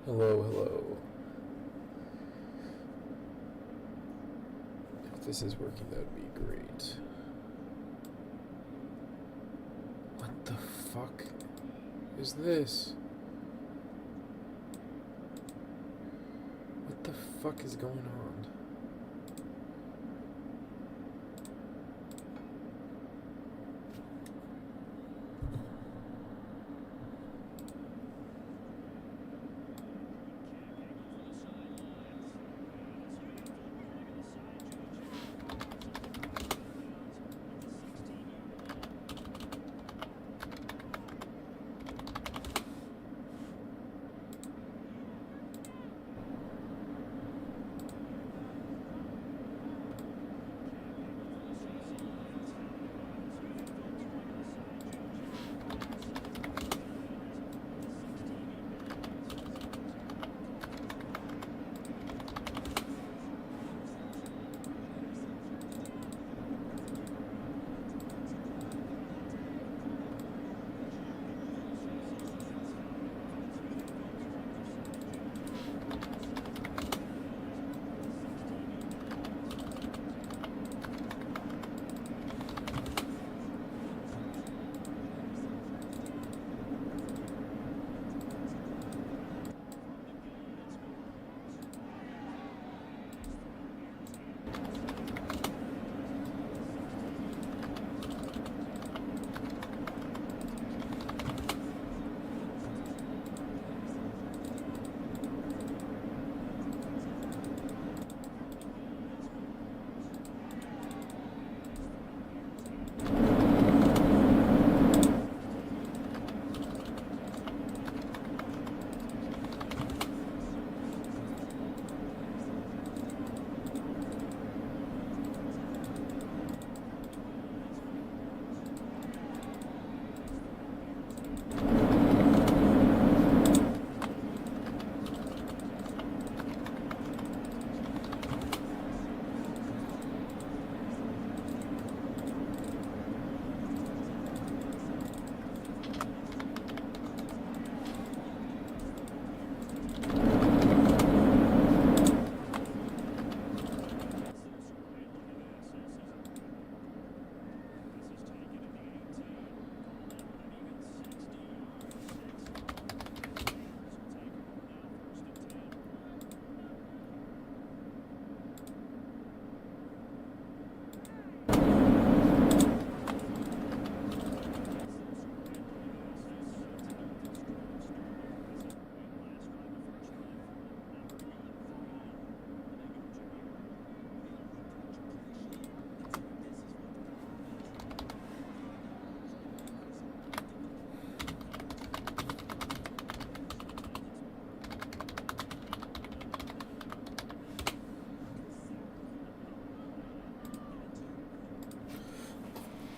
Hello, hello. If this is working, that would be great. What the fuck is this? What the fuck is going on?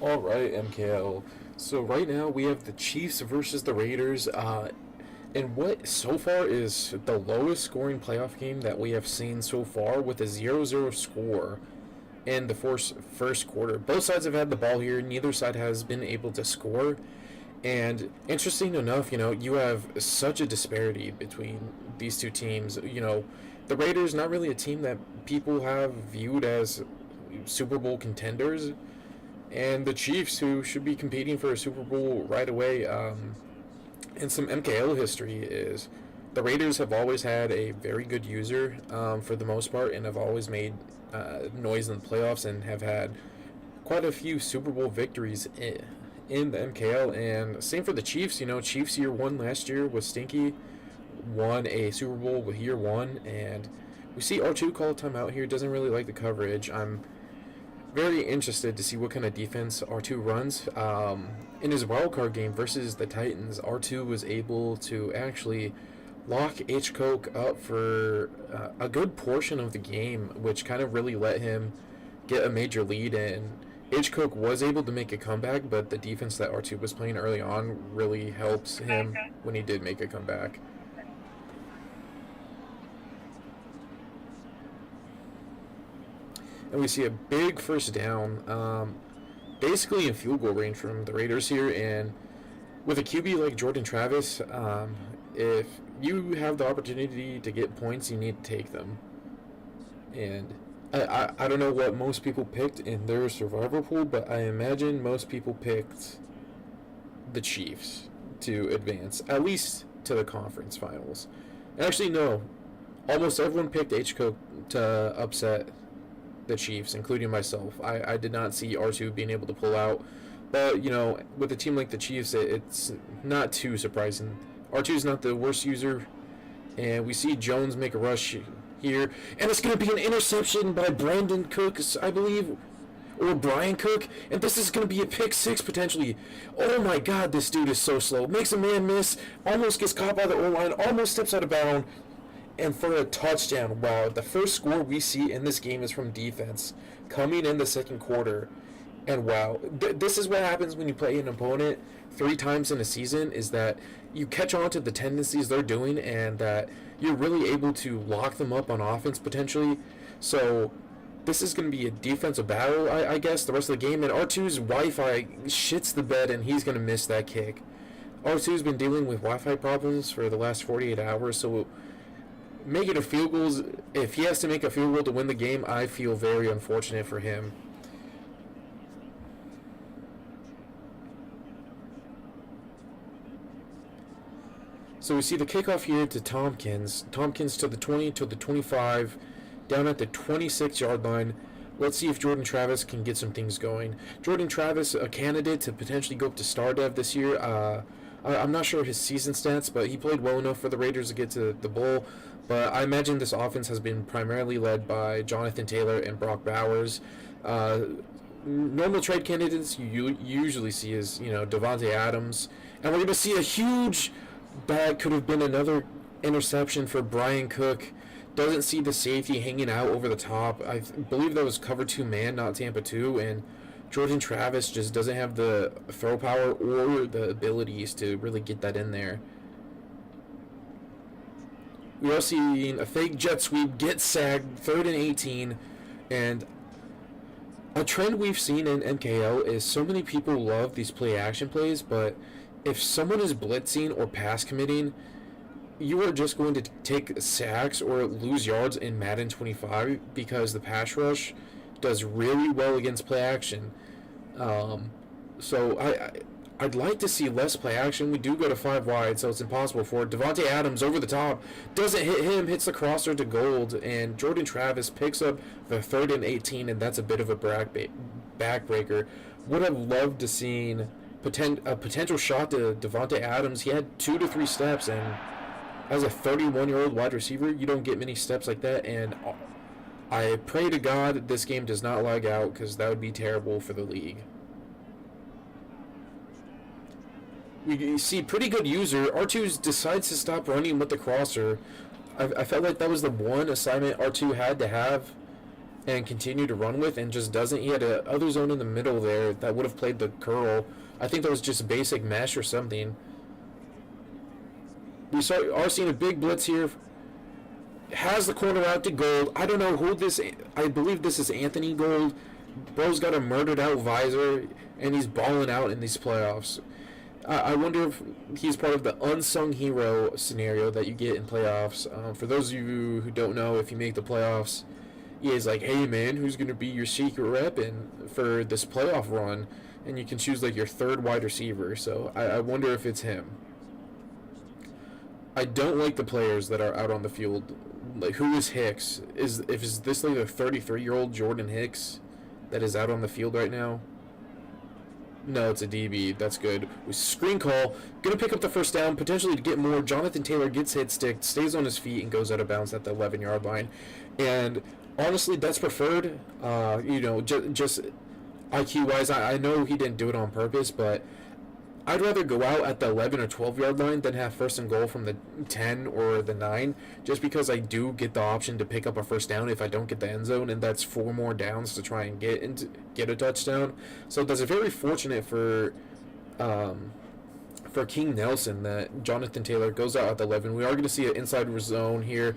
All right, MKL. So right now we have the Chiefs versus the Raiders. And what so far is the lowest scoring playoff game that we have seen so far, with a 0-0 score in the first quarter. Both sides have had the ball here. Neither side has been able to score. And interesting enough, you have such a disparity between these two teams. The Raiders, not really a team that people have viewed as Super Bowl contenders, and the Chiefs, who should be competing for a Super Bowl right away. And some MKL history is the Raiders have always had a very good user, for the most part, and have always made noise in the playoffs and have had quite a few Super Bowl victories in the MKL. And same for the Chiefs. Chiefs year one last year was stinky, won a Super Bowl with year one, and we see R2 call a timeout here. Doesn't really like the coverage. I'm very interested to see what kind of defense R2 runs. In his wildcard game versus the Titans, R2 was able to actually lock Hitchcock up for a good portion of the game, which kind of really let him get a major lead. And Hitchcock was able to make a comeback, but the defense that R2 was playing early on really helped him when he did make a comeback. And we see a big first down, basically in field goal range from the Raiders here. And with a QB like Jordan Travis, if you have the opportunity to get points, you need to take them. And I don't know what most people picked in their survivor pool, but I imagine most people picked the Chiefs to advance, at least to the conference finals. Actually, no. Almost everyone picked HCO to upset the Chiefs, including myself. I did not see R2 being able to pull out. But, with a team like the Chiefs, it's not too surprising. R2 is not the worst user, and we see Jones make a rush here. And it's going to be an interception by Brandon Cooks, I believe, or Brian Cook, and this is going to be a pick six potentially. Oh my god, this dude is so slow. Makes a man miss, almost gets caught by the O-line, almost steps out of bounds, and for a touchdown. Wow, the first score we see in this game is from defense, coming in the second quarter. And wow, this is what happens when you play an opponent 3 times in a season, is that you catch on to the tendencies they're doing, and that you're really able to lock them up on offense potentially. So this is going to be a defensive battle, I guess, the rest of the game. And R2's Wi-Fi shits the bed, and he's going to miss that kick. R2's been dealing with Wi-Fi problems for the last 48 hours, so making a field goal, if he has to make a field goal to win the game, I feel very unfortunate for him. So we see the kickoff here to Tompkins. Tompkins to the 20, to the 25, down at the 26-yard line. Let's see if Jordan Travis can get some things going. Jordan Travis, a candidate to potentially go up to Star Dev this year. I'm not sure his season stats, but he played well enough for the Raiders to get to the bowl. But I imagine this offense has been primarily led by Jonathan Taylor and Brock Bowers. Normal trade candidates you usually see is, Davante Adams. And we're going to see a huge... That could have been another interception for Brian Cook. Doesn't see the safety hanging out over the top. I believe that was cover 2 man, not Tampa 2. And Jordan Travis just doesn't have the throw power or the abilities to really get that in there. We are seeing a fake jet sweep, get sacked, 3rd and 18. And a trend we've seen in MKL is so many people love these play action plays, but if someone is blitzing or pass committing, you are just going to take sacks or lose yards in Madden 25 because the pass rush does really well against play action. So I'd like to see less play action. We do go to 5 wide, so it's impossible for it. Davante Adams over the top, doesn't hit him, hits the crosser to Gold, and Jordan Travis picks up the 3rd and 18, and that's a bit of a backbreaker. Would have loved to seen a potential shot to Davante Adams. He had 2 to 3 steps, and as a 31-year-old wide receiver, you don't get many steps like that. And I pray to God this game does not lag out, because that would be terrible for the league. We see pretty good user. R2 decides to stop running with the crosser. I felt like that was the one assignment R2 had to have and continue to run with, and just doesn't. He had a other zone in the middle there that would have played the curl. I think that was just basic mesh or something. We are seeing a big blitz here. Has the corner out to Gold. I don't know who this... I believe this is Anthony Gold. Bro's got a murdered out visor, and he's balling out in these playoffs. I wonder if he's part of the unsung hero scenario that you get in playoffs. For those of you who don't know, if you make the playoffs, EA's like, hey man, who's going to be your secret rep for this playoff run? And you can choose like your 3rd wide receiver. So I wonder if it's him. I don't like the players that are out on the field. Like, who is Hicks? Is this like a 33-year-old Jordan Hicks that is out on the field right now? No, it's a DB. That's good. We screen call. Gonna pick up the first down, potentially to get more. Jonathan Taylor gets hit stick, stays on his feet, and goes out of bounds at the 11-yard line. And honestly, that's preferred. Just IQ-wise, I know he didn't do it on purpose, but I'd rather go out at the 11 or 12-yard line than have 1st and goal from the 10 or the 9, just because I do get the option to pick up a first down if I don't get the end zone, and that's 4 more downs to try and get a touchdown. So that's very fortunate for King Nelson that Jonathan Taylor goes out at the 11. We are going to see an inside zone here.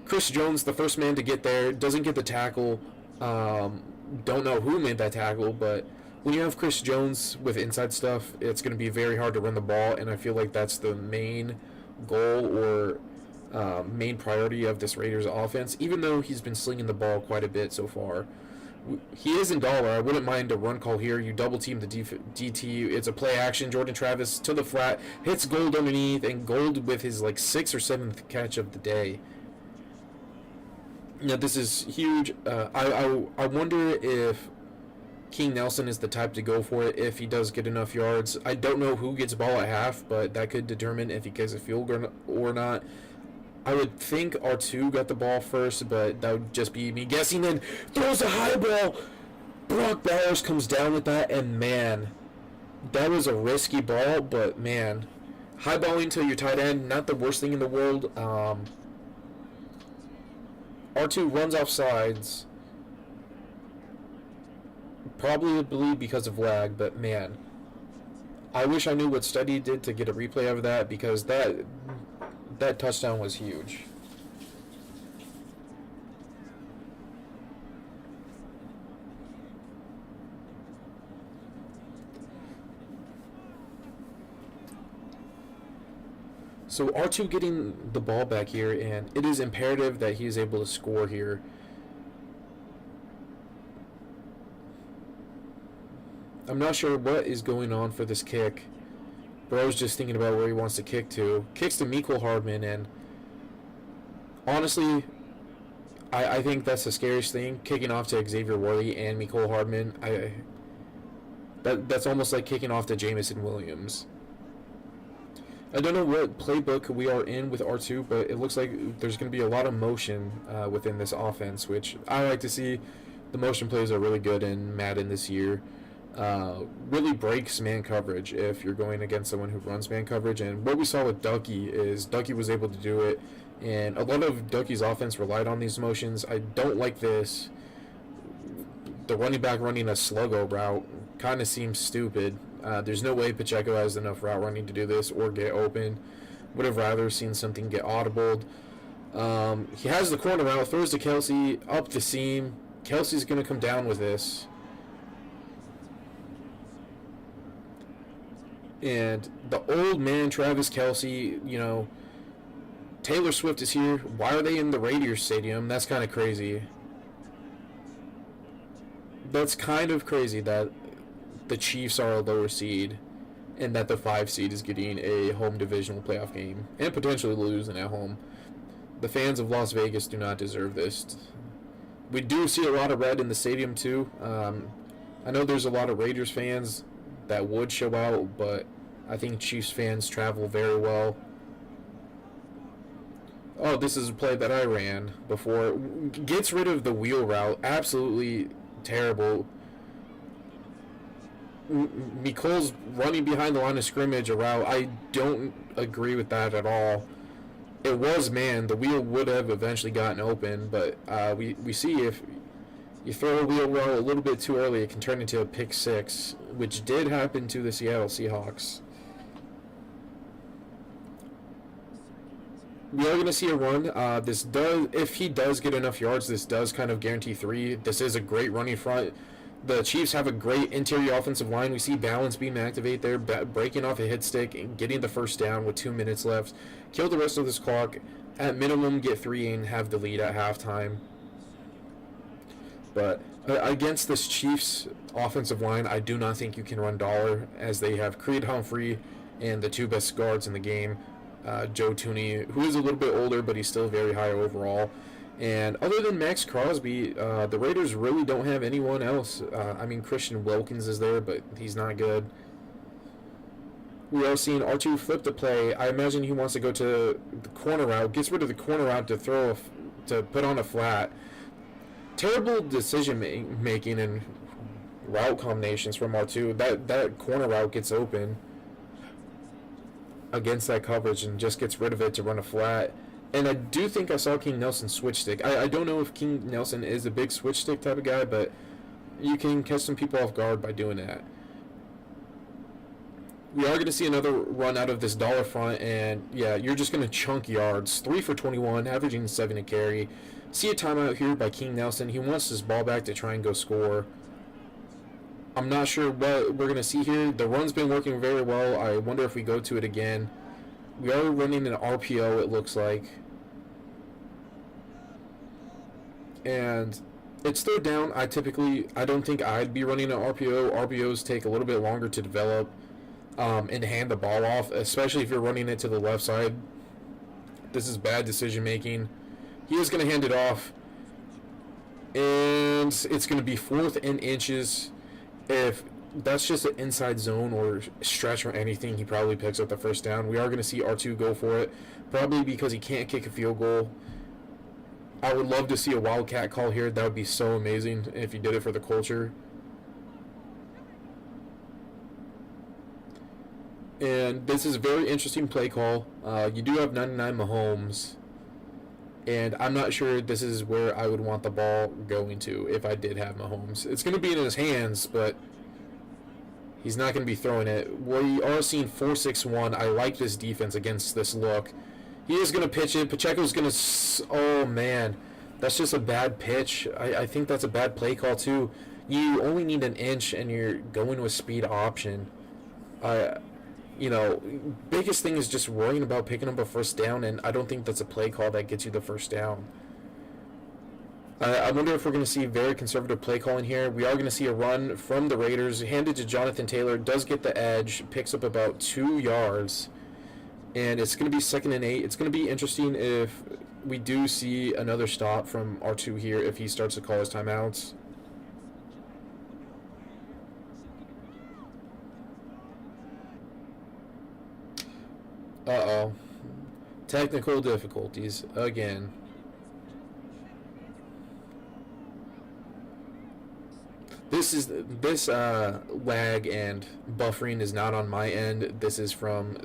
Chris Jones, the first man to get there, doesn't get the tackle. Don't know who made that tackle, but when you have Chris Jones with inside stuff, it's going to be very hard to run the ball, and I feel like that's the main goal or main priority of this Raiders offense, even though he's been slinging the ball quite a bit so far. He is in dollar. I wouldn't mind a run call here. You double team the DT. It's a play action. Jordan Travis to the flat, hits Gould underneath, and Gould with his like 6th or 7th catch of the day. Now this is huge. I wonder if King Nelson is the type to go for it if he does get enough yards. I don't know who gets ball at half, but that could determine if he gets a field goal or not. I would think R2 got the ball first, but that would just be me guessing. Then throws a high ball. Brock Bowers comes down with that, and man, that was a risky ball, but man, high balling to your tight end, not the worst thing in the world. R2 runs off sides. Probably because of lag, but man, I wish I knew what Study did to get a replay of that, because that touchdown was huge. So R2 getting the ball back here, and it is imperative that he is able to score here. I'm not sure what is going on for this kick, but I was just thinking about where he wants to kick to. Kicks to Mecole Hardman, and honestly, I think that's the scariest thing, kicking off to Xavier Worthy and Mecole Hardman. That's almost like kicking off to Jameson Williams. I don't know what playbook we are in with R2, but it looks like there's going to be a lot of motion within this offense, which I like to see. The motion plays are really good in Madden this year. Really breaks man coverage if you're going against someone who runs man coverage. And what we saw with Ducky is Ducky was able to do it, and a lot of Ducky's offense relied on these motions. I don't like this. The running back running a sluggo route kind of seems stupid. There's no way Pacheco has enough route running to do this or get open. Would have rather seen something get audibled. He has the corner route, throws to Kelce, up the seam. Kelsey's going to come down with this. And the old man, Travis Kelce, Taylor Swift is here. Why are they in the Raiders Stadium? That's kind of crazy. That's kind of crazy that the Chiefs are a lower seed and that the 5 seed is getting a home divisional playoff game and potentially losing at home. The fans of Las Vegas do not deserve this. We do see a lot of red in the stadium too. I know there's a lot of Raiders fans that would show out, but I think Chiefs fans travel very well. Oh, this is a play that I ran before. Gets rid of the wheel route. Absolutely terrible. Mecole's running behind the line of scrimmage a route. I don't agree with that at all. It was man. The wheel would have eventually gotten open, but we see if you throw a wheel route a little bit too early, it can turn into a pick six, which did happen to the Seattle Seahawks. We are going to see a run. If he does get enough yards, this does kind of guarantee 3. This is a great running front. The Chiefs have a great interior offensive line. We see balance being activated there, breaking off a hit stick and getting the first down with 2 minutes left. Kill the rest of this clock. At minimum, get 3 and have the lead at halftime. But against this Chiefs offensive line, I do not think you can run dollar, as they have Creed Humphrey and the 2 best guards in the game. Joe Thuney, who is a little bit older, but he's still very high overall. And other than Max Crosby, the Raiders really don't have anyone else. Christian Wilkins is there, but he's not good. We are seeing R2 flip the play. I imagine he wants to go to the corner route, gets rid of the corner route to put on a flat. Terrible decision making and route combinations from R2. That corner route gets open against that coverage and just gets rid of it to run a flat. And I do think I saw King Nelson switch stick. I don't know if King Nelson is a big switch stick type of guy, but you can catch some people off guard by doing that. We are going to see another run out of this dollar front, and yeah, you're just going to chunk yards. 3 for 21, averaging 7 a carry. See a timeout here by King Nelson. He wants his ball back to try and go score. I'm not sure what we're going to see here. The run's been working very well. I wonder if we go to it again. We are running an RPO, it looks like. And it's third down. I don't think I'd be running an RPO. RPOs take a little bit longer to develop and hand the ball off, especially if you're running it to the left side. This is bad decision making. He is going to hand it off. And it's going to be 4th and inches. If that's just an inside zone or stretch or anything, he probably picks up the first down. We are going to see R2 go for it, probably because he can't kick a field goal. I would love to see a Wildcat call here. That would be so amazing if he did it for the culture. And this is a very interesting play call. You do have 99 Mahomes. And I'm not sure this is where I would want the ball going to if I did have Mahomes. It's going to be in his hands, but he's not going to be throwing it. We are seeing 4-6-1. I like this defense against this look. He is going to pitch it. Pacheco's going to... Oh, man. That's just a bad pitch. I think that's a bad play call, too. You only need an inch, and you're going with speed option. Biggest thing is just worrying about picking up a first down, and I don't think that's a play call that gets you the first down. I wonder if we're going to see very conservative play calling here. We are going to see a run from the Raiders, handed to Jonathan Taylor, does get the edge, picks up about 2 yards. And it's going to be 2nd and 8. It's going to be interesting if we do see another stop from R2 here if he starts to call his timeouts. Uh-oh. Technical difficulties again. This lag and buffering is not on my end. This is from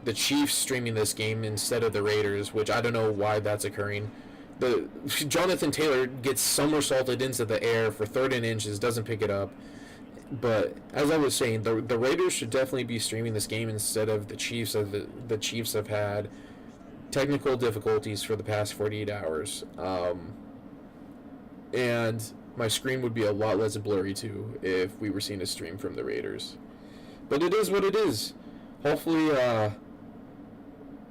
the Chiefs streaming this game instead of the Raiders, which I don't know why that's occurring. Jonathan Taylor gets somersaulted into the air for 3rd and inches, doesn't pick it up. But as I was saying, the Raiders should definitely be streaming this game instead of the Chiefs. The Chiefs have had technical difficulties for the past 48 hours. And my screen would be a lot less blurry too if we were seeing a stream from the Raiders. But it is what it is. Hopefully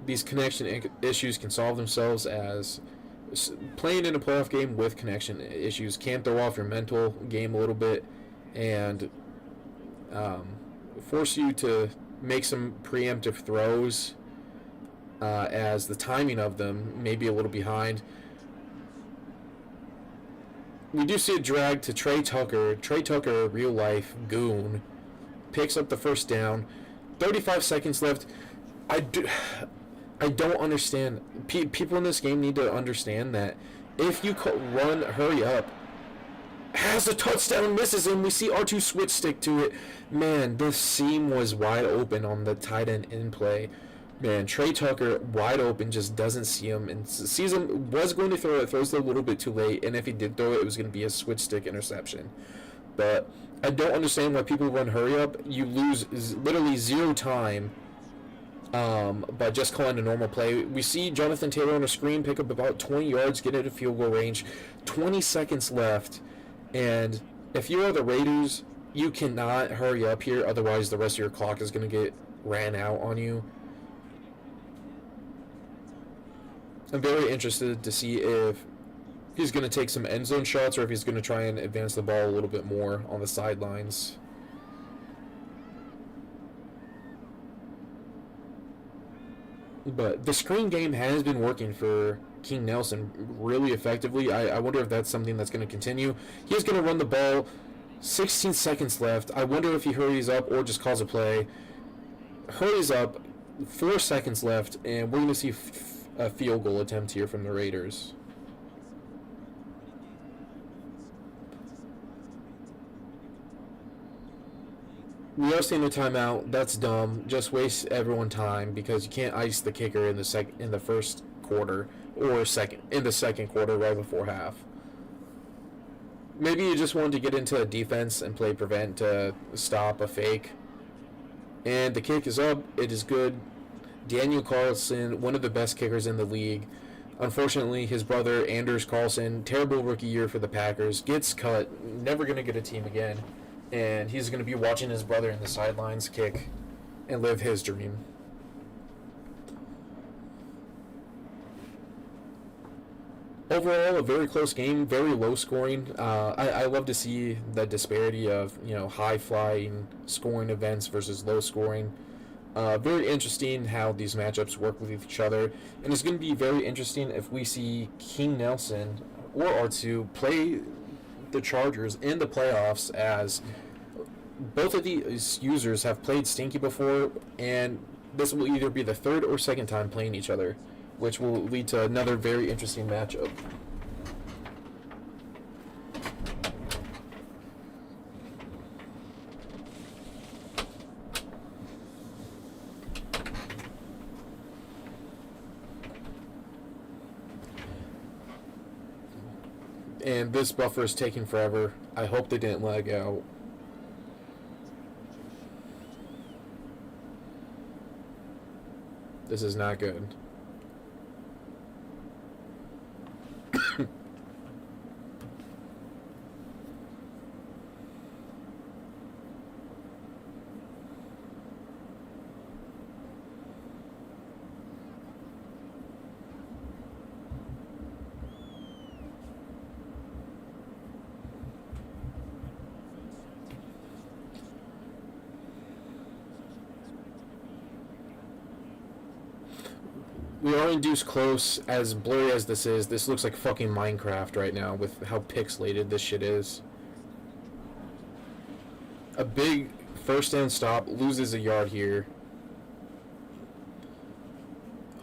these connection issues can solve themselves, as playing in a playoff game with connection issues can throw off your mental game a little bit and force you to make some preemptive throws as the timing of them may be a little behind. We do see a drag to Trey Tucker. Trey Tucker, a real-life goon, picks up the first down. 35 seconds left. I don't understand. People in this game need to understand that if you run, hurry up, has a touchdown, misses him. We see R2 switch stick to it. Man, this seam was wide open on the tight end in play. Man, Trey Tucker, wide open, just doesn't see him, and sees him, was going to throw it, throws it a little bit too late, and if he did throw it, it was going to be a switch stick interception. But I don't understand why people run hurry up. You lose literally 0 time by just calling a normal play. We see Jonathan Taylor on the screen pick up about 20 yards, get into field goal range, 20 seconds left, and if you are the Raiders, you cannot hurry up here, otherwise the rest of your clock is going to get ran out on you. I'm very interested to see if he's going to take some end zone shots or if he's going to try and advance the ball a little bit more on the sidelines. But the screen game has been working for King Nelson really effectively. I wonder if that's something that's going to continue. He's going to run the ball. 16 seconds left. I wonder if he hurries up or just calls a play. Hurries up. 4 seconds left, and we're going to see a field goal attempt here from the Raiders. We are seeing a timeout. That's dumb. Just waste everyone time because you can't ice the kicker in the first quarter or in the second quarter right before half. Maybe you just wanted to get into a defense and play prevent to stop a fake. And the kick is up. It is good. Daniel Carlson, one of the best kickers in the league. Unfortunately, his brother, Anders Carlson, terrible rookie year for the Packers, gets cut, never going to get a team again. And he's going to be watching his brother in the sidelines kick and live his dream. Overall, a very close game, very low scoring. I love to see the disparity of high flying scoring events versus low scoring. Very interesting how these matchups work with each other, and it's going to be very interesting if we see King Nelson or R2 play the Chargers in the playoffs, as both of these users have played Stinky before, and this will either be the third or second time playing each other, which will lead to another very interesting matchup. And this buffer is taking forever. I hope they didn't lag out. This is not good. We are induced close. As blurry as this is, this looks like fucking Minecraft right now with how pixelated this shit is. A big first down stop, loses a yard here.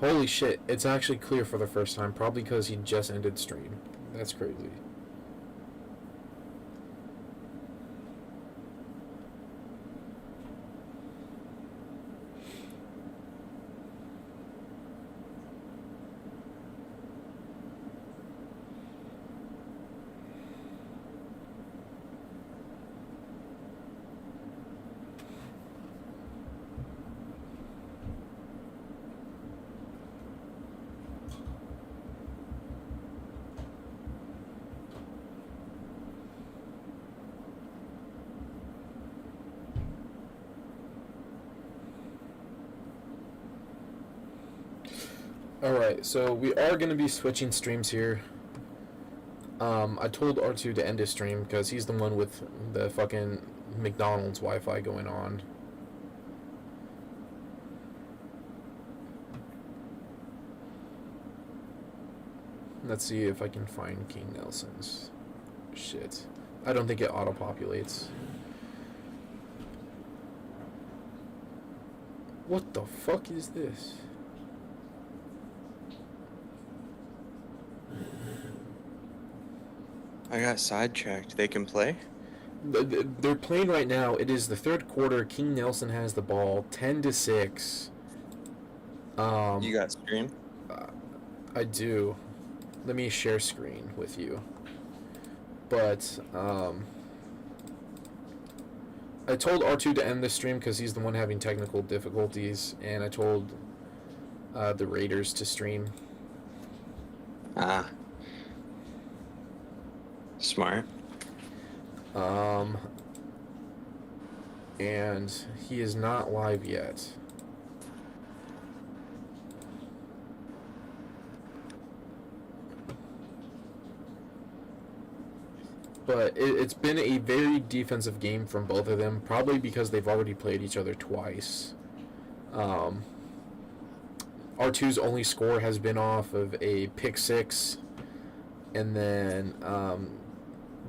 Holy shit, it's actually clear for the first time, probably because he just ended stream. That's crazy. Alright, so we are going to be switching streams here. I told R2 to end his stream because he's the one with the fucking McDonald's Wi-Fi going on. Let's see if I can find King Nelson's shit. I don't think it auto-populates. What the fuck is this? I got sidetracked. They can play? They're playing right now. It is the third quarter. King Nelson has the ball, 10-6. You got stream? I do. Let me share screen with you. But I told R2 to end the stream because he's the one having technical difficulties, and I told the Raiders to stream. Ah. Smart. And he is not live yet. But it's been a very defensive game from both of them, probably because they've already played each other twice. R2's only score has been off of a pick six, and then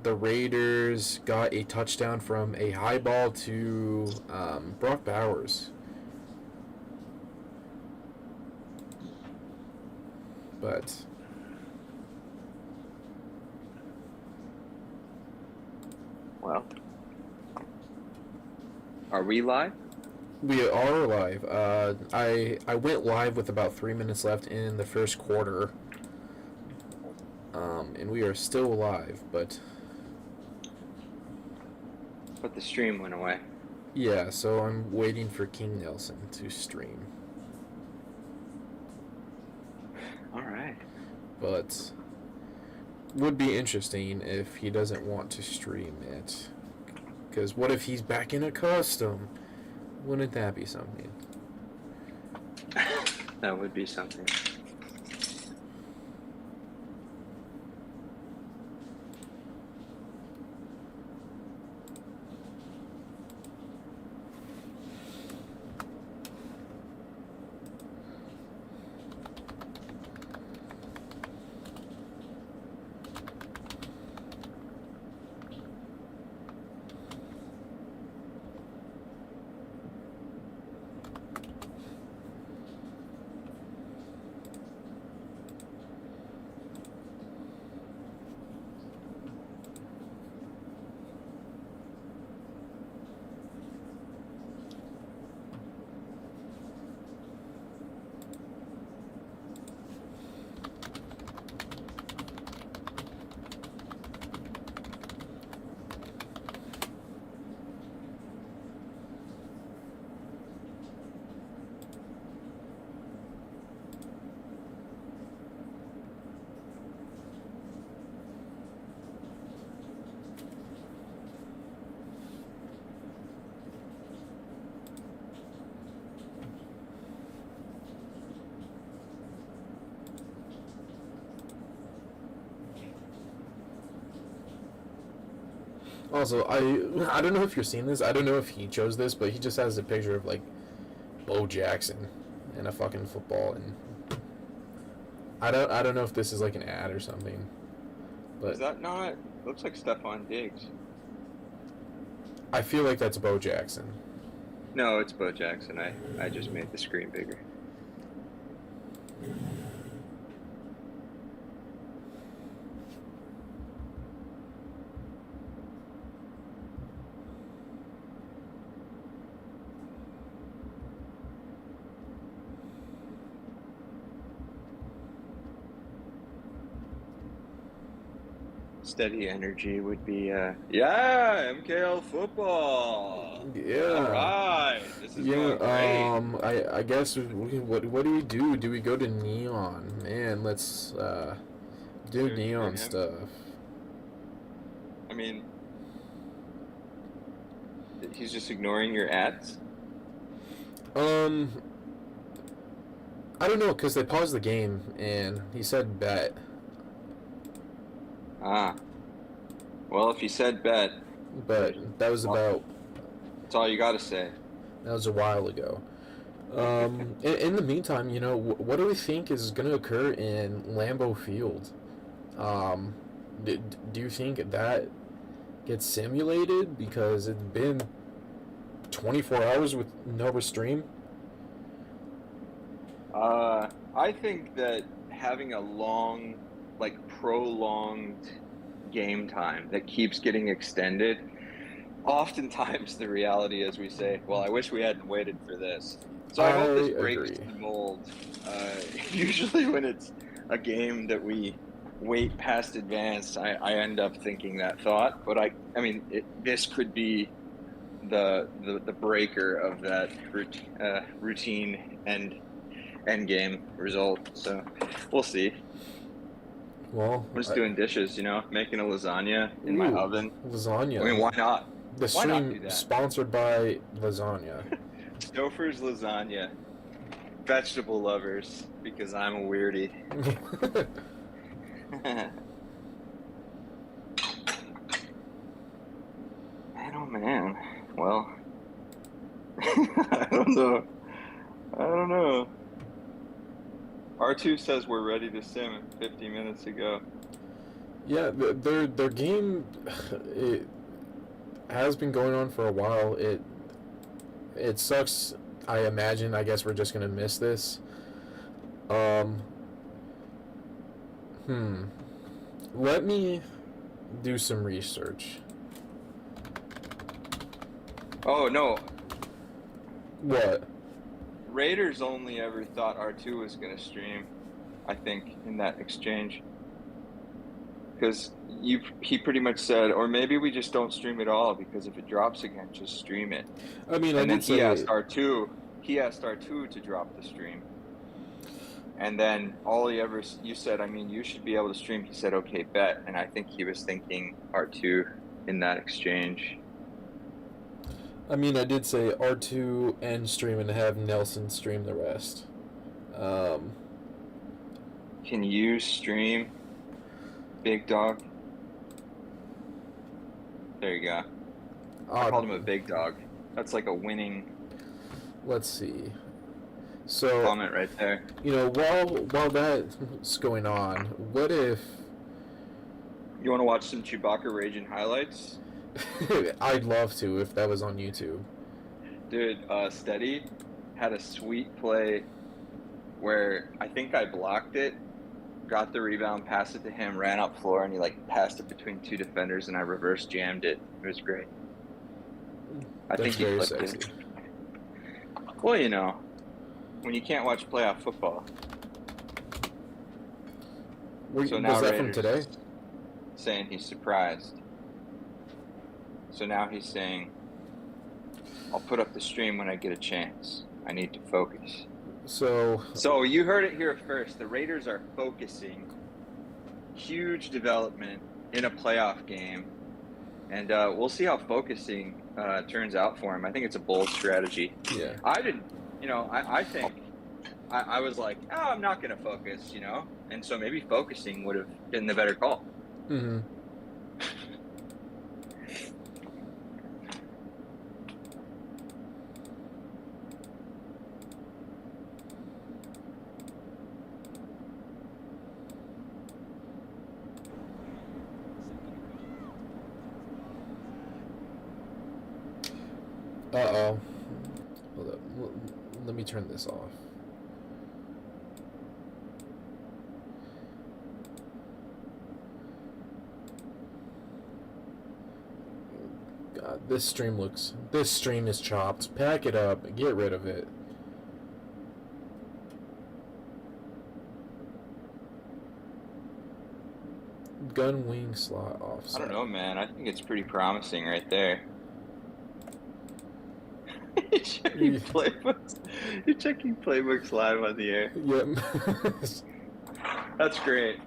the Raiders got a touchdown from a high ball to Brock Bowers. But Well. Are we live? we are live. I went live with about 3 minutes left in the first quarter. And we are still live, but The stream went away. yeah, so I'm waiting for King Nelson to stream. Alright. But would be interesting if he doesn't want to stream it. Because what if he's back in a custom? Wouldn't that be something? That would be something. Also, I don't know if you're seeing this. I don't know if he chose this, but he just has a picture of like Bo Jackson and a fucking football, and I don't know if this is like an ad or something, Is but that not? Looks like Stephon Diggs. I feel like that's Bo Jackson. No, it's Bo Jackson. I just made the screen bigger. Steady energy would be, yeah, MKL football. All Yeah. right, this is Yeah, going great. I guess what do we do? Do we go to Neon? Man, let's do Search for Neon him. stuff. I mean, he's just ignoring your ads. Um, I don't know, cause they paused the game and he said bet, Ah, well, if he said bet, but that was about that's all you got to say. that was a while ago. In the meantime, you know, what do we think is going to occur in Lambeau Field? Um, do you think that gets simulated because it's been 24 hours with no restream? I think that having a long, like prolonged game time that keeps getting extended, oftentimes the reality is we say, well, I wish we hadn't waited for this. So I hope this I breaks agree. the mold. Usually when it's a game that we wait past advanced, I end up thinking that thought. But I mean, this could be the breaker of that routine and end game result. So we'll see. Well, I'm just doing dishes, making a lasagna in my ooh, oven. lasagna. I mean, why not? The Why not do stream that? sponsored by lasagna. Stouffer's lasagna. Vegetable lovers, because I'm a weirdie. Man, oh man. Well, I don't know. I don't know. R2 says we're ready to sim 50 minutes ago. Yeah, their game it has been going on for a while. It sucks. I imagine. I guess we're just gonna miss this. Um. Let me do some research. Oh no, What? Raiders only ever thought R2 was gonna stream. I think in that exchange, because he pretty much said, or maybe we just don't stream at all because if it drops again, just stream it. I mean, I And then did say he asked R2 to drop the stream. And then you said, I mean, you should be able to stream. He said, okay, bet. And I think he was thinking R2 in that exchange. I mean, I did say R2 end stream and have Nelson stream the rest. Can you stream, big dog? There you go. I called him a big dog. That's like a winning Let's see. So comment right there. you know, while that's going on, what if You want to watch some Chewbacca raging highlights? I'd love to if that was on YouTube. Dude, Steady had a sweet play where I think I blocked it, got the rebound, passed it to him, ran up floor, and he like passed it between two defenders, and I reverse jammed it. It was great. I That's think he very flipped sexy. it. Well, when you can't watch playoff football. Was So now that from Raiders today? is saying he's surprised. So now he's saying, I'll put up the stream when I get a chance. I need to focus. So You heard it here first. The Raiders are focusing. Huge development in a playoff game. And we'll see how focusing turns out for him. I think it's a bold strategy. yeah. I didn't, I think I was like, oh, I'm not going to focus, And so maybe focusing would have been the better call. Mm-hmm. Uh-oh. Hold up. Let me turn this off. God, this stream is chopped. Pack it up. Get rid of it. Gun wing slot offset. I don't know, man. I think it's pretty promising right there. You're checking playbooks. You're checking playbooks live on the air. Yep. That's great.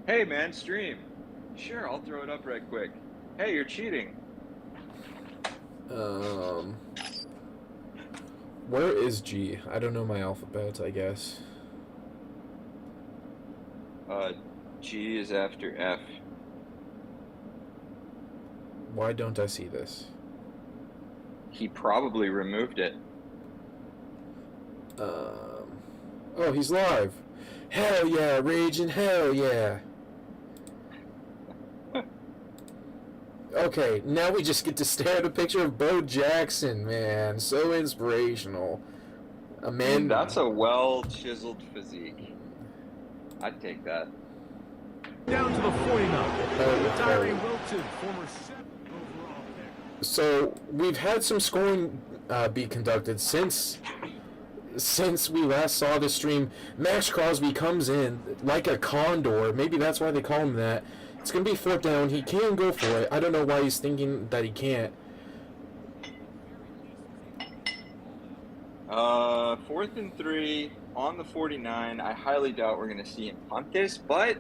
Hey, man, stream. Sure, I'll throw it up right quick. Hey, you're cheating. Where is G? I don't know my alphabet, I guess. G is after F. Why don't I see this? He probably removed it. Oh, he's live. Hell yeah, raging hell yeah. Okay, now we just get to stare at a picture of Bo Jackson, man. So inspirational. A man. That's a well-chiseled physique. I'd take that. Down to the 49. Tyree Wilton, former 7th overall pick. So we've had some scoring be conducted since we last saw the stream. Max Crosby comes in like a condor. Maybe that's why they call him that. It's going to be 4th down. He can go for it. I don't know why he's thinking that he can't. 4th and 3 on the 49. I highly doubt we're going to see him punt this, but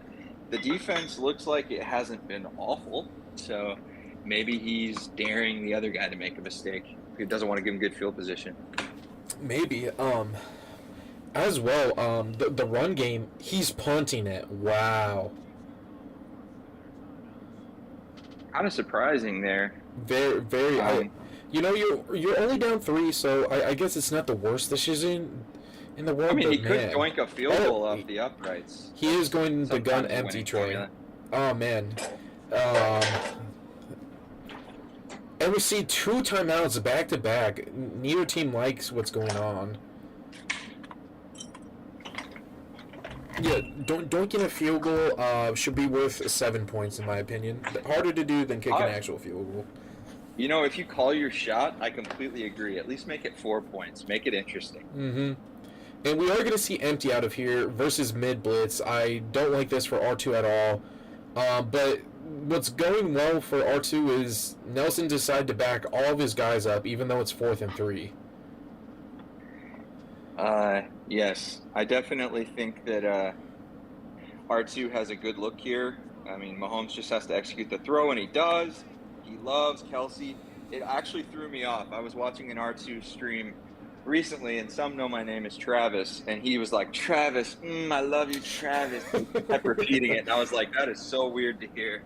the defense looks like it hasn't been awful. So maybe he's daring the other guy to make a mistake. He doesn't want to give him good field position. Maybe. As well, the run game, he's punting it. Wow. Kind of surprising there. Very. You're only down 3, so I guess it's not the worst decision in the world. I mean, but he could man. doink a field goal off the uprights. He is going the gun Sometimes empty winning tray. formula. Oh man. And we see 2 timeouts back to back. Neither team likes what's going on. Yeah, doinking a field goal should be worth 7 points in my opinion. Harder to do than kick an actual field goal. You know, if you call your shot, I completely agree. At least make it 4 points. Make it interesting. Mm-hmm. And we are going to see empty out of here versus mid blitz. I don't like this for R2 at all. But what's going well for R2 is Nelson decided to back all of his guys up, even though it's 4th and 3. Yes. I definitely think that R2 has a good look here. I mean, Mahomes just has to execute the throw, and he does. He loves Kelsey. It actually threw me off. I was watching an R2 stream recently, and some know my name is Travis, and he was like, Travis, I love you, Travis. He kept repeating it, and I was like, that is so weird to hear.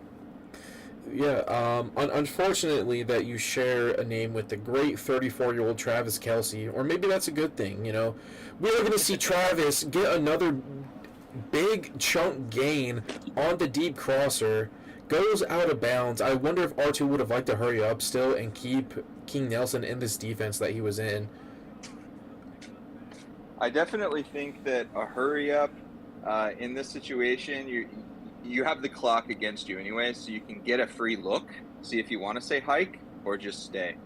Yeah, unfortunately that you share a name with the great 34-year-old Travis Kelsey, or maybe that's a good thing, you know. We are going to see Travis get another big chunk gain on the deep crosser, goes out of bounds. I wonder if R2 would have liked to hurry up still and keep King Nelson in this defense that he was in. I definitely think that a hurry up in this situation, you have the clock against you anyway, so you can get a free look, see if you want to say hike or just stay.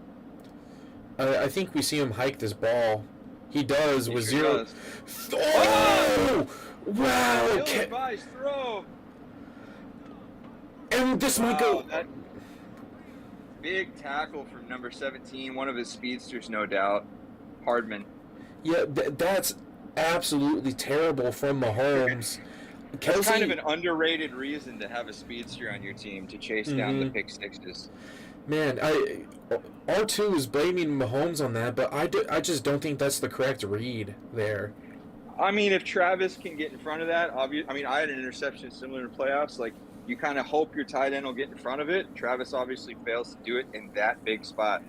I think we see him hike this ball. He does He with sure 0. does. Oh! Wow! Ill-advised throw. And this might go. That big tackle from number 17, one of his speedsters, no doubt. Hardman. Yeah, that's absolutely terrible from Mahomes. That's kind of an underrated reason to have a speedster on your team to chase down the pick sixes. Man, R2 is blaming Mahomes on that, but I just don't think that's the correct read there. I mean, if Travis can get in front of that, I had an interception similar to playoffs. Like, you kind of hope your tight end will get in front of it. Travis obviously fails to do it in that big spot.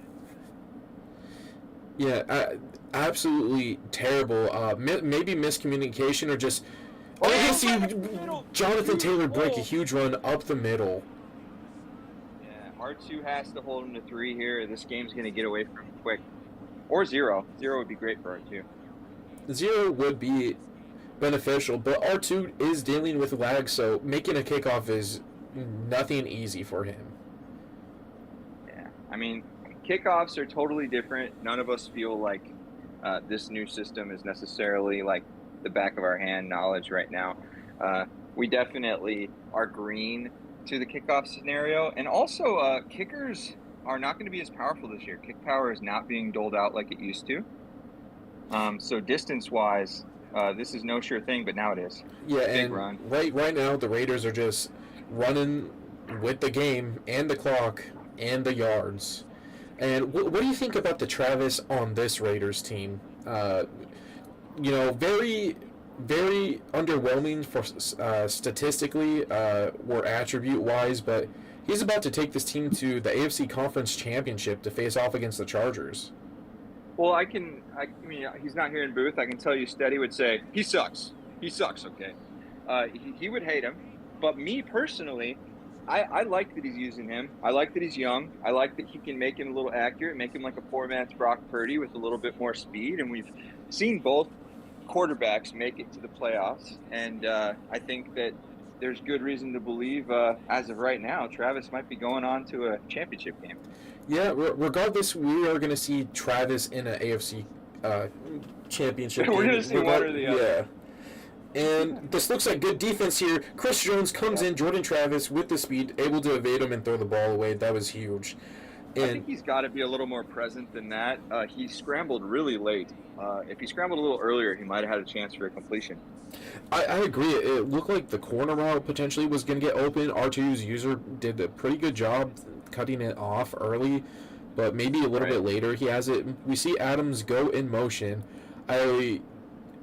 Yeah, absolutely terrible. Maybe miscommunication or just... Oh, you see Jonathan Taylor break a huge run up the middle. Yeah, R2 has to hold him to 3 here. This game's going to get away from him quick. Or 0. 0 would be great for R2. 0 would be beneficial, but R2 is dealing with lag, so making a kickoff is nothing easy for him. Yeah, I mean, kickoffs are totally different. None of us feel like this new system is necessarily like the back of our hand knowledge right now. We definitely are green to the kickoff scenario, and also kickers are not going to be as powerful this year. Kick power is not being doled out like it used to. So distance-wise, this is no sure thing, but now it is. Yeah, Big and run. right now the Raiders are just running with the game and the clock and the yards. And what do you think about the Travis on this Raiders team? Very, very underwhelming for statistically or attribute-wise, but he's about to take this team to the AFC Conference Championship to face off against the Chargers. Well, I mean, he's not here in booth. I can tell you Steady would say, he sucks. He sucks, okay? He would hate him. But me personally, I like that he's using him. I like that he's young. I like that he can make him a little accurate, make him like a poor man's Brock Purdy with a little bit more speed. And we've seen both quarterbacks make it to the playoffs. And I think that there's good reason to believe, as of right now, Travis might be going on to a championship game. Yeah, regardless, we are going to see Travis in an AFC championship game. We're going to see one or the other. Yeah. And this looks like good defense here. Chris Jones comes in, Jordan Travis with the speed, able to evade him and throw the ball away. That was huge. And I think he's got to be a little more present than that. He scrambled really late. If he scrambled a little earlier, he might have had a chance for a completion. I agree. It looked like the corner route potentially was going to get open. R2's user did a pretty good job cutting it off early, but maybe a little bit later he has it. We see Adams go in motion. I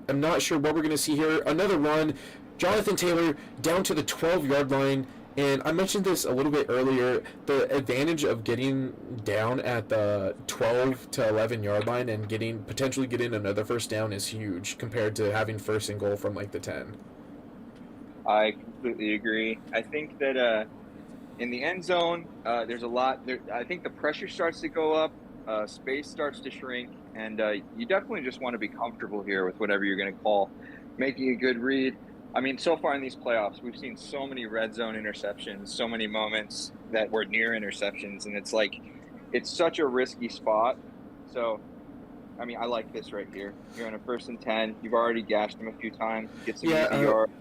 am not sure what we're going to see here. Another run. Jonathan Taylor down to the 12-yard line. And I mentioned this a little bit earlier, the advantage of getting down at the 12 to 11-yard line and potentially getting another first down is huge compared to having first and goal from like the 10. I completely agree. I think that in the end zone, there's a lot. I think the pressure starts to go up, space starts to shrink, and you definitely just want to be comfortable here with whatever you're going to call making a good read. I mean, so far in these playoffs, we've seen so many red zone interceptions, so many moments that were near interceptions, and it's like, it's such a risky spot. So, I mean, I like this right here. You're on a 1st and 10. You've already gashed him a few times. Get some easy yards.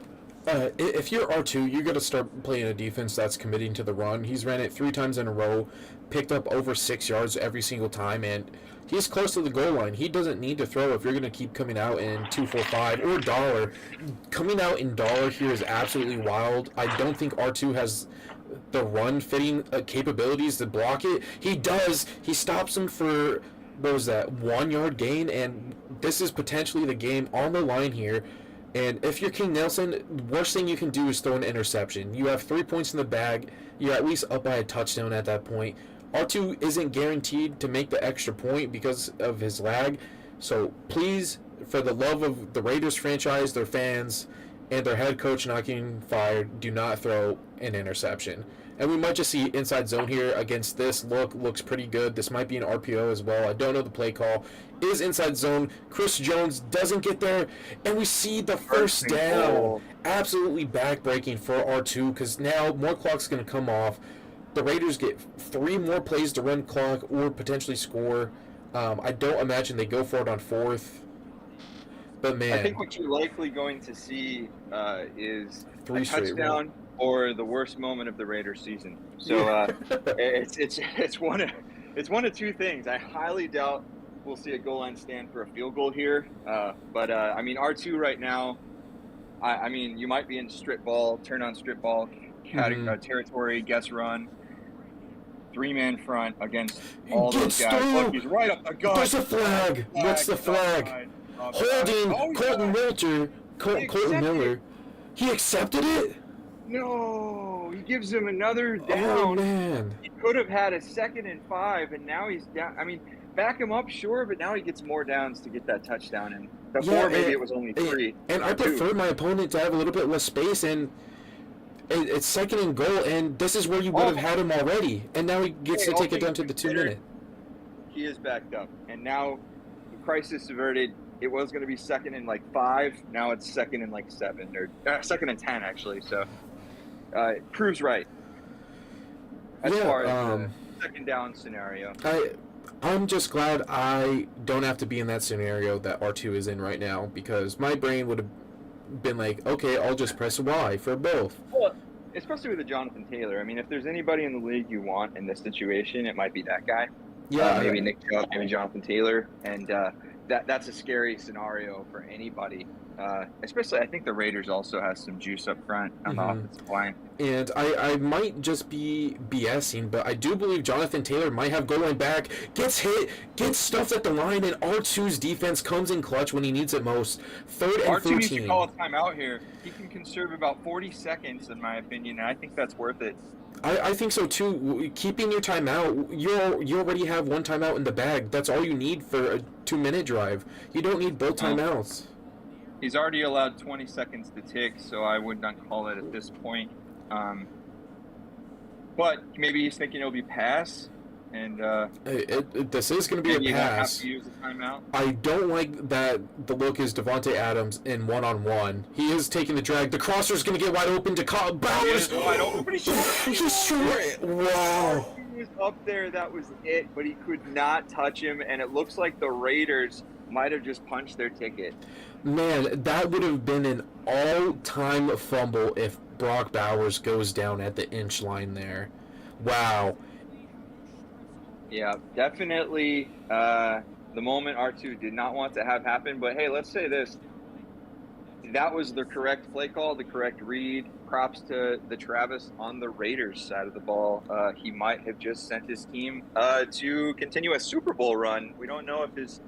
If you're R2, you got to start playing a defense that's committing to the run. He's ran it 3 times in a row, picked up over 6 yards every single time, and he's close to the goal line. He doesn't need to throw if you're going to keep coming out in 2-4-5 or dollar. Coming out in dollar here is absolutely wild. I don't think R2 has the run-fitting capabilities to block it. He does. He stops him for, what was that, 1-yard gain, and this is potentially the game on the line here. And if you're King Nelson, the worst thing you can do is throw an interception. You have 3 points in the bag. You're at least up by a touchdown at that point. R2 isn't guaranteed to make the extra point because of his lag. So please, for the love of the Raiders franchise, their fans, and their head coach not getting fired, do not throw an interception. And we might just see inside zone here against this. Looks pretty good. This might be an RPO as well. I don't know the play call. Is inside zone. Chris Jones doesn't get there. And we see the first down. Absolutely backbreaking for R2 because now more clock's going to come off. The Raiders get 3 more plays to run clock or potentially score. I don't imagine they go for it on 4th. But, man. I think what you're likely going to see is 3 a touchdown or the worst moment of the Raiders season. So it's one of 2 things. I highly doubt we'll see a goal line stand for a field goal here. But I mean, R2 right now, I mean, you might be in strip ball, turn on strip ball territory, guess run. 3-man front against all those guys. Look, he's right up the gut. There's a flag. What's the flag? Holding Colton Miller. Colton Miller. He accepted it? No, he gives him another down. Oh, man. He could have had a 2nd and 5, and now he's down. I mean, back him up, sure, but now he gets more downs to get that touchdown. And before, maybe it was only 3. And I prefer my opponent to have a little bit less space. And It's second and goal, and this is where you would have had him already, and now he gets to take it down to the 2 minute. He is backed up, and now the crisis averted. It was going to be second and like 5. Now it's second and like 7, or second and 10 actually. So it proves right as far as the second down scenario. I'm just glad I don't have to be in that scenario that R2 is in right now, because my brain would have been like, okay, I'll just press Y for both. Well, especially with the Jonathan Taylor. I mean, if there's anybody in the league you want in this situation, it might be that guy. Yeah, maybe Nick Chubb, maybe Jonathan Taylor, and that's a scary scenario for anybody. Especially, I think the Raiders also has some juice up front on the offensive line. And I might just be BSing, but I do believe Jonathan Taylor might have goal line back, gets hit, gets stuffed at the line, and R2's defense comes in clutch when he needs it most. 3rd and R2 13. needs to call a timeout here. He can conserve about 40 seconds, in my opinion, and I think that's worth it. I think so too. Keeping your timeout, you already have one timeout in the bag. That's all you need for a 2-minute drive. You don't need both timeouts. He's already allowed 20 seconds to tick, so I would not call it at this point. But maybe he's thinking it'll be pass, and this is going to be a pass. Have to use a timeout. I don't like that the look is Devontae Adams in one-on-one. He is taking the drag. The crosser's going to get wide open to Bowers. Wide open, but He's short. Wow. He was up there. That was it, but he could not touch him, and it looks like the Raiders might have just punched their ticket. Man, that would have been an all-time fumble if Brock Bowers goes down at the inch line there. Wow. Yeah, definitely the moment R2 did not want to have happen. But, hey, let's say this. That was the correct play call, the correct read. Props to the Travis on the Raiders side of the ball. He might have just sent his team to continue a Super Bowl run. We don't know if his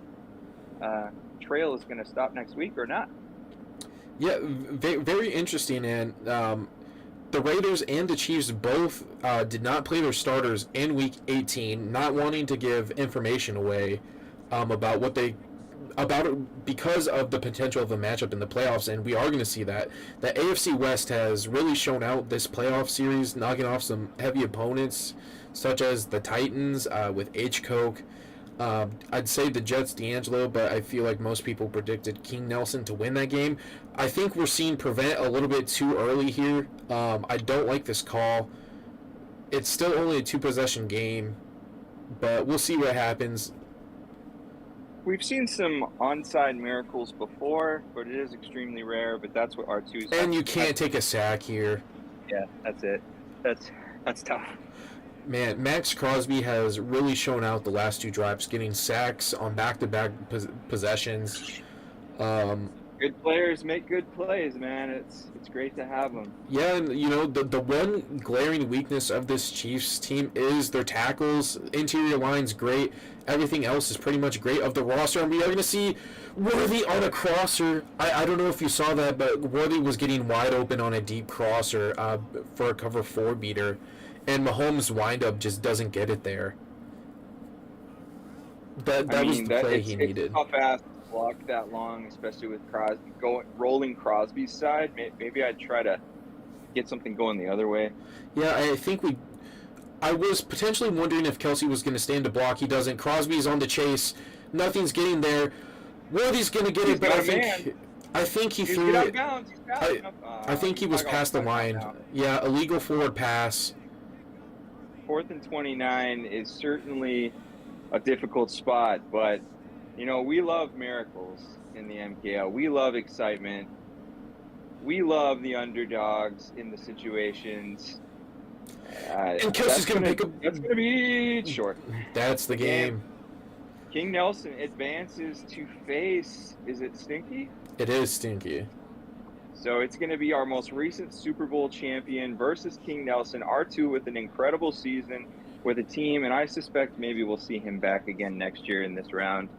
trail is going to stop next week or not. Yeah, very interesting. And the Raiders and the Chiefs both did not play their starters in Week 18, not wanting to give information away about it because of the potential of a matchup in the playoffs. And we are going to see that. The AFC West has really shown out this playoff series, knocking off some heavy opponents, such as the Titans with H-Coke. I'd say the Jets, D'Angelo, but I feel like most people predicted King Nelson to win that game. I think we're seeing Prevent a little bit too early here. I don't like this call. It's still only a 2-possession game, but we'll see what happens. We've seen some onside miracles before, but it is extremely rare, but that's what R2's... And you can't take a sack here. Yeah, that's it. That's tough. Man, Max Crosby has really shown out the last 2 drives, getting sacks on back-to-back possessions. Good players make good plays, man. It's great to have them. Yeah, and the one glaring weakness of this Chiefs team is their tackles. Interior line's great. Everything else is pretty much great of the roster, and we are going to see Worthy on a crosser. I don't know if you saw that, but Worthy was getting wide open on a deep crosser for a cover 4 beater. And Mahomes' windup just doesn't get it there. That was the play he needed. It's tough ass to block that long, especially with Crosby rolling Crosby's side. Maybe I'd try to get something going the other way. Yeah, I was potentially wondering if Kelsey was going to stand to block. He doesn't. Crosby's on the chase. Nothing's getting there. Worthy's going to get it, but I think he threw it. I think he was past the line. Yeah, illegal forward pass. 4th and 29 is certainly a difficult spot, but we love miracles in the MKL. We love excitement. We love the underdogs in the situations. And Kelsey's going to pick up. That's going to be short. That's the game. And King Nelson advances to face. Is it Stinky? It is Stinky. So it's going to be our most recent Super Bowl champion versus King Nelson, R2 with an incredible season with a team, and I suspect maybe we'll see him back again next year in this round,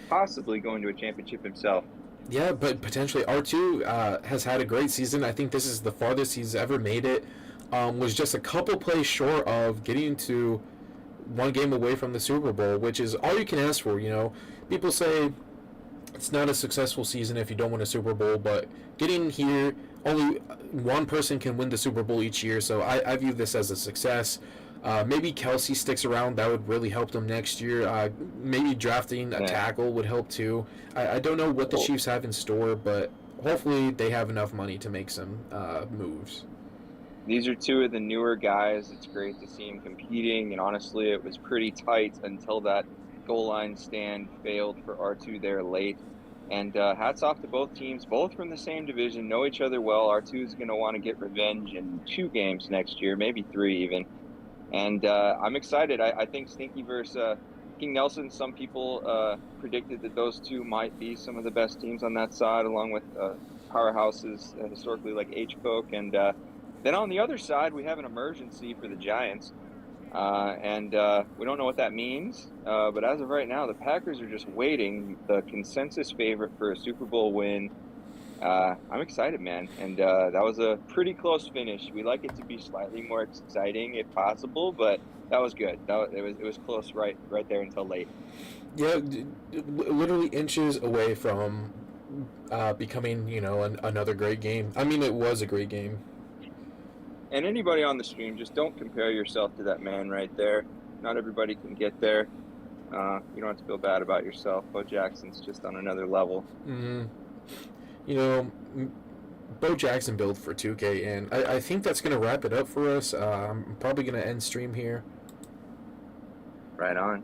possibly going to a championship himself. Yeah, but potentially R2 has had a great season. I think this is the farthest he's ever made it. Was just a couple plays short of getting to one game away from the Super Bowl, which is all you can ask for. People say it's not a successful season if you don't win a Super Bowl, but getting here only one person can win the Super Bowl each year, so I view this as a success. Maybe Kelsey sticks around. That would really help them next year. Maybe drafting a tackle would help too. I don't know what the Chiefs have in store, but hopefully they have enough money to make some moves. These are two of the newer guys. It's great to see them competing, and honestly, it was pretty tight until that goal line stand failed for R2 there late. And hats off to both teams, both from the same division, know each other well. R2 is going to want to get revenge in 2 games next year, maybe 3 even. And I'm excited. I think Stinky versus King Nelson, some people predicted that those two might be some of the best teams on that side, along with powerhouses historically like H-Coke. And then on the other side, we have an emergency for the Giants. And we don't know what that means. But as of right now, the Packers are just waiting, the consensus favorite for a Super Bowl win. I'm excited, man. And that was a pretty close finish. We like it to be slightly more exciting if possible, but that was good. It was close right there until late. Yeah, literally inches away from becoming, another great game. I mean, it was a great game. And anybody on the stream, just don't compare yourself to that man right there. Not everybody can get there. You don't have to feel bad about yourself. Bo Jackson's just on another level. Mm-hmm. Bo Jackson built for 2K, and I think that's going to wrap it up for us. I'm probably going to end stream here. Right on.